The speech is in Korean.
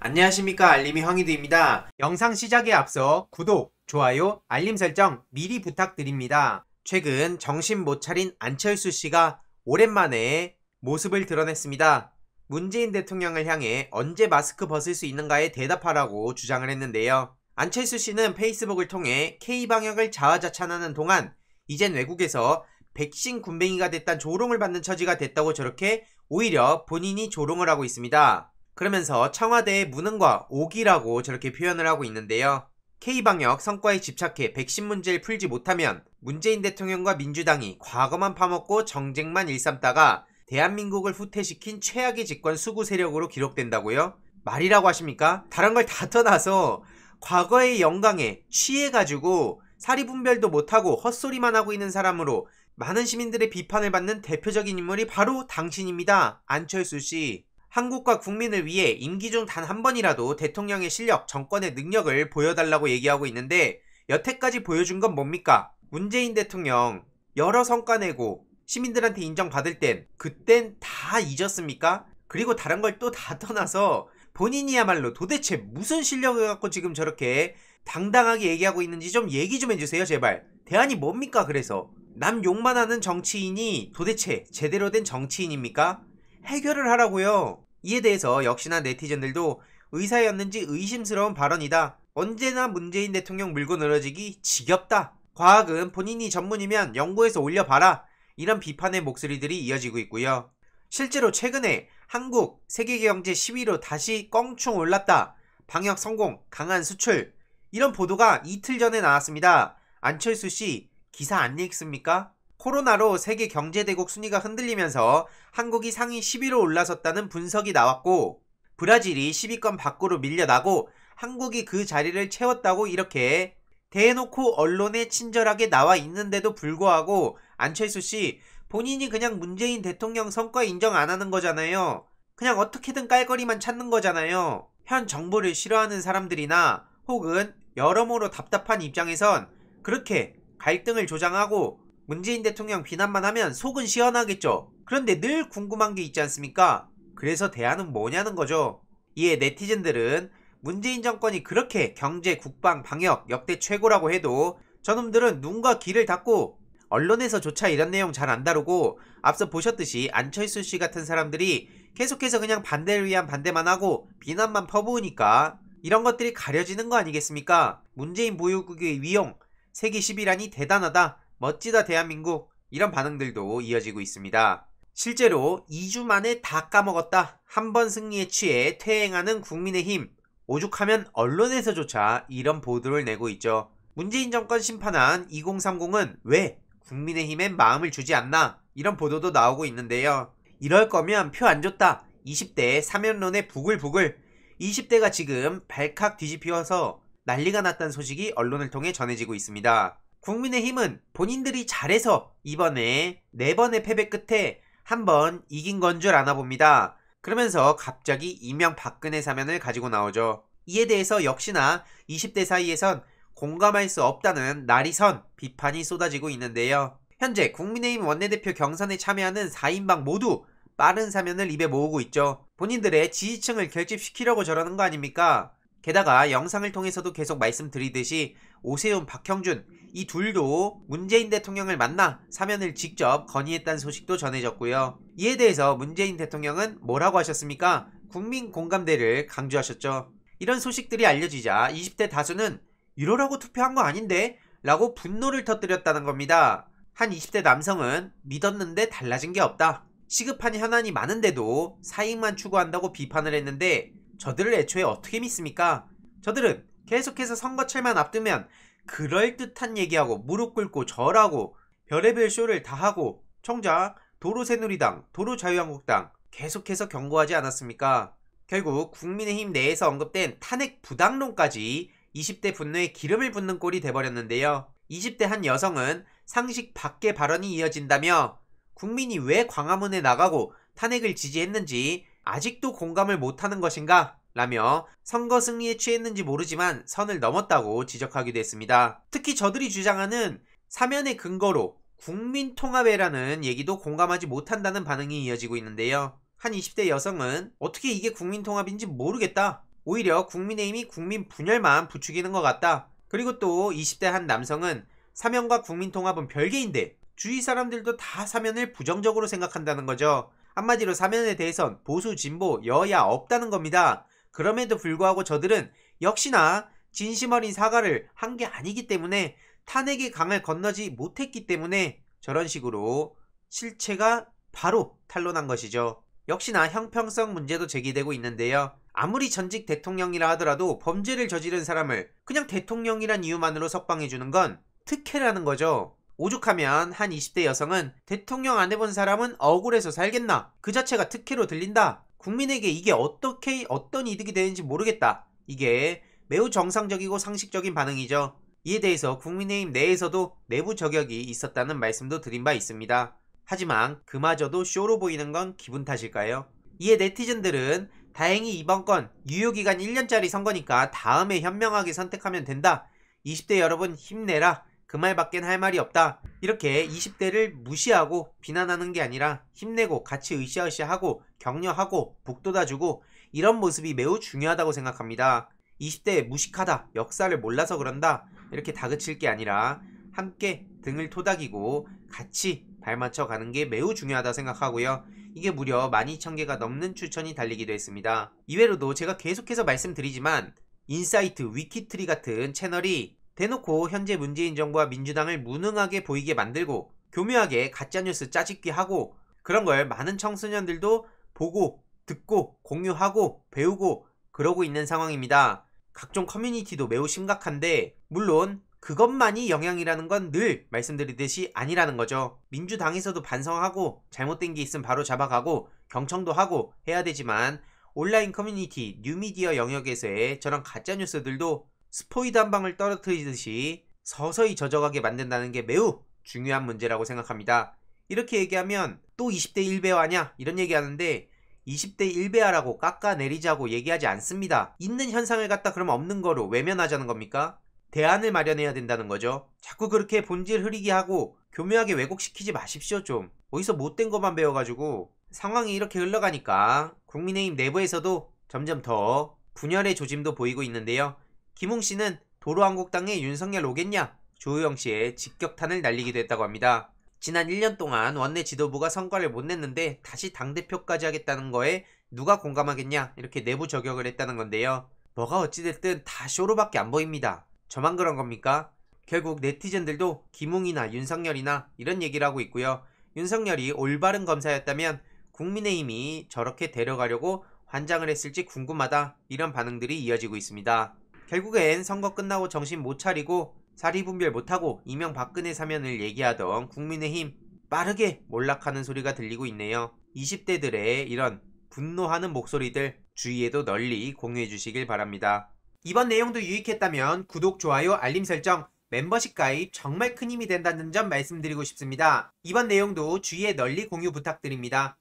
안녕하십니까, 알림이 황희두입니다. 영상 시작에 앞서 구독, 좋아요, 알림 설정 미리 부탁드립니다. 최근 정신 못 차린 안철수 씨가 오랜만에 모습을 드러냈습니다. 문재인 대통령을 향해 언제 마스크 벗을 수 있는가에 대답하라고 주장을 했는데요. 안철수 씨는 페이스북을 통해 K방역을 자화자찬하는 동안 이젠 외국에서 백신 군뱅이가 됐단 조롱을 받는 처지가 됐다고 저렇게 오히려 본인이 조롱을 하고 있습니다. 그러면서 청와대의 무능과 오기라고 저렇게 표현을 하고 있는데요. K방역 성과에 집착해 백신 문제를 풀지 못하면 문재인 대통령과 민주당이 과거만 파먹고 정쟁만 일삼다가 대한민국을 후퇴시킨 최악의 집권 수구 세력으로 기록된다고요? 말이라고 하십니까? 다른 걸 다 떠나서 과거의 영광에 취해가지고 사리분별도 못하고 헛소리만 하고 있는 사람으로 많은 시민들의 비판을 받는 대표적인 인물이 바로 당신입니다. 안철수 씨. 한국과 국민을 위해 임기 중 단 한 번이라도 대통령의 실력, 정권의 능력을 보여달라고 얘기하고 있는데 여태까지 보여준 건 뭡니까? 문재인 대통령 여러 성과 내고 시민들한테 인정받을 그땐 다 잊었습니까? 그리고 다른 걸 또 다 떠나서 본인이야말로 도대체 무슨 실력을 갖고 지금 저렇게 당당하게 얘기하고 있는지 좀 얘기 좀 해주세요, 제발. 대안이 뭡니까? 그래서 남 욕만 하는 정치인이 도대체 제대로 된 정치인입니까? 해결을 하라고요. 이에 대해서 역시나 네티즌들도 의사였는지 의심스러운 발언이다. 언제나 문재인 대통령 물고 늘어지기 지겹다. 과학은 본인이 전문이면 연구해서 올려봐라. 이런 비판의 목소리들이 이어지고 있고요. 실제로 최근에 한국 세계경제 10위로 다시 껑충 올랐다. 방역 성공, 강한 수출. 이런 보도가 이틀 전에 나왔습니다. 안철수 씨, 기사 안 읽습니까? 코로나로 세계 경제대국 순위가 흔들리면서 한국이 상위 10위로 올라섰다는 분석이 나왔고, 브라질이 10위권 밖으로 밀려나고 한국이 그 자리를 채웠다고 이렇게 대놓고 언론에 친절하게 나와 있는데도 불구하고 안철수 씨, 본인이 그냥 문재인 대통령 성과 인정 안 하는 거잖아요. 그냥 어떻게든 깔거리만 찾는 거잖아요. 현 정부를 싫어하는 사람들이나 혹은 여러모로 답답한 입장에선 그렇게 갈등을 조장하고 문재인 대통령 비난만 하면 속은 시원하겠죠. 그런데 늘 궁금한 게 있지 않습니까? 그래서 대안은 뭐냐는 거죠. 이에 네티즌들은 문재인 정권이 그렇게 경제, 국방, 방역 역대 최고라고 해도 저놈들은 눈과 귀를 닫고 언론에서조차 이런 내용 잘 안 다루고 앞서 보셨듯이 안철수 씨 같은 사람들이 계속해서 그냥 반대를 위한 반대만 하고 비난만 퍼부으니까 이런 것들이 가려지는 거 아니겠습니까? 문재인 보유국의 위용, 세계 10위라니 대단하다. 멋지다 대한민국. 이런 반응들도 이어지고 있습니다. 실제로 2주 만에 다 까먹었다. 한 번 승리에 취해 퇴행하는 국민의힘. 오죽하면 언론에서조차 이런 보도를 내고 있죠. 문재인 정권 심판한 2030은 왜 국민의힘엔 마음을 주지 않나? 이런 보도도 나오고 있는데요. 이럴 거면 표 안 줬다. 20대 사면론에 부글부글. 20대가 지금 발칵 뒤집혀서 난리가 났다는 소식이 언론을 통해 전해지고 있습니다. 국민의힘은 본인들이 잘해서 이번에 4번의 패배 끝에 한 번 이긴 건 줄 아나 봅니다. 그러면서 갑자기 이명박근혜 사면을 가지고 나오죠. 이에 대해서 역시나 20대 사이에선 공감할 수 없다는 날이선 비판이 쏟아지고 있는데요. 현재 국민의힘 원내대표 경선에 참여하는 4인방 모두 빠른 사면을 입에 모으고 있죠. 본인들의 지지층을 결집시키려고 저러는 거 아닙니까? 게다가 영상을 통해서도 계속 말씀드리듯이 오세훈, 박형준 이 둘도 문재인 대통령을 만나 사면을 직접 건의했다는 소식도 전해졌고요. 이에 대해서 문재인 대통령은 뭐라고 하셨습니까? 국민 공감대를 강조하셨죠. 이런 소식들이 알려지자 20대 다수는 이러라고 투표한 거 아닌데? 라고 분노를 터뜨렸다는 겁니다. 한 20대 남성은 믿었는데 달라진 게 없다. 시급한 현안이 많은데도 사익만 추구한다고 비판을 했는데 저들을 애초에 어떻게 믿습니까? 저들은 계속해서 선거철만 앞두면 그럴듯한 얘기하고 무릎 꿇고 절하고 별의별 쇼를 다 하고 정작 도로새누리당, 도로자유한국당 계속해서 경고하지 않았습니까? 결국 국민의힘 내에서 언급된 탄핵 부당론까지 20대 분노에 기름을 붓는 꼴이 돼버렸는데요. 20대 한 여성은 상식 밖의 발언이 이어진다며 국민이 왜 광화문에 나가고 탄핵을 지지했는지 아직도 공감을 못하는 것인가? 라며 선거 승리에 취했는지 모르지만 선을 넘었다고 지적하기도 했습니다. 특히 저들이 주장하는 사면의 근거로 국민통합이라는 얘기도 공감하지 못한다는 반응이 이어지고 있는데요. 한 20대 여성은 어떻게 이게 국민통합인지 모르겠다. 오히려 국민의힘이 국민 분열만 부추기는 것 같다. 그리고 또 20대 한 남성은 사면과 국민통합은 별개인데 주위 사람들도 다 사면을 부정적으로 생각한다는 거죠. 한마디로 사면에 대해선 보수, 진보, 여야 없다는 겁니다. 그럼에도 불구하고 저들은 역시나 진심 어린 사과를 한 게 아니기 때문에 탄핵의 강을 건너지 못했기 때문에 저런 식으로 실체가 바로 탄로난 것이죠. 역시나 형평성 문제도 제기되고 있는데요. 아무리 전직 대통령이라 하더라도 범죄를 저지른 사람을 그냥 대통령이란 이유만으로 석방해주는 건 특혜라는 거죠. 오죽하면 한 20대 여성은 대통령 안 해본 사람은 억울해서 살겠나? 그 자체가 특혜로 들린다. 국민에게 이게 어떻게 어떤 이득이 되는지 모르겠다. 이게 매우 정상적이고 상식적인 반응이죠. 이에 대해서 국민의힘 내에서도 내부 저격이 있었다는 말씀도 드린 바 있습니다. 하지만 그마저도 쇼로 보이는 건 기분 탓일까요? 이에 네티즌들은 다행히 이번 건 유효기간 1년짜리 선거니까 다음에 현명하게 선택하면 된다. 20대 여러분 힘내라. 그 말밖엔 할 말이 없다. 이렇게 20대를 무시하고 비난하는 게 아니라 힘내고 같이 으쌰으쌰하고 격려하고 북돋아주고 이런 모습이 매우 중요하다고 생각합니다. 20대 무식하다, 역사를 몰라서 그런다 이렇게 다그칠 게 아니라 함께 등을 토닥이고 같이 발맞춰 가는 게 매우 중요하다 생각하고요. 이게 무려 12,000개가 넘는 추천이 달리기도 했습니다. 이외로도 제가 계속해서 말씀드리지만 인사이트, 위키트리 같은 채널이 대놓고 현재 문재인 정부와 민주당을 무능하게 보이게 만들고 교묘하게 가짜뉴스 짜집기 하고 그런 걸 많은 청소년들도 보고 듣고 공유하고 배우고 그러고 있는 상황입니다. 각종 커뮤니티도 매우 심각한데 물론 그것만이 영향이라는 건 늘 말씀드리듯이 아니라는 거죠. 민주당에서도 반성하고 잘못된 게 있으면 바로 잡아가고 경청도 하고 해야 되지만 온라인 커뮤니티, 뉴미디어 영역에서의 저런 가짜뉴스들도 스포이드 한 방울 떨어뜨리듯이 서서히 젖어가게 만든다는 게 매우 중요한 문제라고 생각합니다. 이렇게 얘기하면 또 20대 1배화냐 이런 얘기하는데 20대 1배화라고 깎아내리자고 얘기하지 않습니다. 있는 현상을 갖다 그럼 없는 거로 외면하자는 겁니까? 대안을 마련해야 된다는 거죠. 자꾸 그렇게 본질 흐리게 하고 교묘하게 왜곡시키지 마십시오 좀. 어디서 못된 것만 배워가지고 상황이 이렇게 흘러가니까 국민의힘 내부에서도 점점 더 분열의 조짐도 보이고 있는데요. 김웅씨는 도로한국당에 윤석열 오겠냐? 조우영씨의 직격탄을 날리기도 했다고 합니다. 지난 1년 동안 원내 지도부가 성과를 못 냈는데 다시 당대표까지 하겠다는 거에 누가 공감하겠냐? 이렇게 내부 저격을 했다는 건데요. 뭐가 어찌됐든 다 쇼로밖에 안 보입니다. 저만 그런 겁니까? 결국 네티즌들도 김웅이나 윤석열이나 이런 얘기를 하고 있고요. 윤석열이 올바른 검사였다면 국민의힘이 저렇게 데려가려고 환장을 했을지 궁금하다 이런 반응들이 이어지고 있습니다. 결국엔 선거 끝나고 정신 못 차리고 사리분별 못하고 이명박근혜 사면을 얘기하던 국민의힘 빠르게 몰락하는 소리가 들리고 있네요. 20대들의 이런 분노하는 목소리들 주위에도 널리 공유해 주시길 바랍니다. 이번 내용도 유익했다면 구독, 좋아요, 알림 설정, 멤버십 가입 정말 큰 힘이 된다는 점 말씀드리고 싶습니다. 이번 내용도 주위에 널리 공유 부탁드립니다.